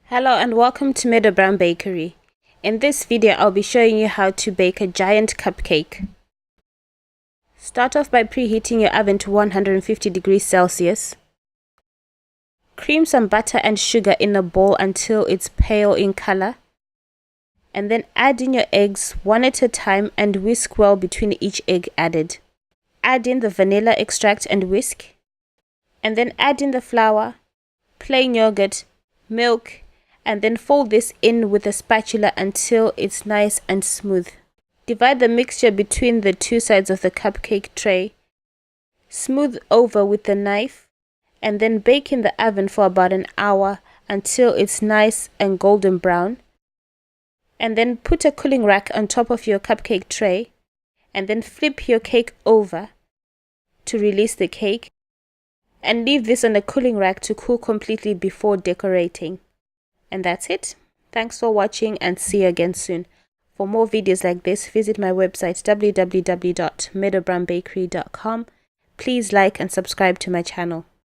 Hello and welcome to Meadow Bakery. In this video, I'll be showing you how to bake a giant cupcake. Start off by preheating your oven to 150 degrees Celsius. Cream some butter and sugar in a bowl until it's pale in color. And then add in your eggs one at a time and whisk well between each egg added. Add in the vanilla extract and whisk. And then add in the flour, plain yogurt, milk, and then fold this in with a spatula until it's nice and smooth. Divide the mixture between the two sides of the cupcake tray. Smooth over with the knife and then bake in the oven for about an hour until it's nice and golden brown. And then put a cooling rack on top of your cupcake tray and then flip your cake over to release the cake and leave this on a cooling rack to cool completely before decorating. And that's it. Thanks for watching and see you again soon. For more videos like this, visit my website www.meadowbakery.com. Please like and subscribe to my channel.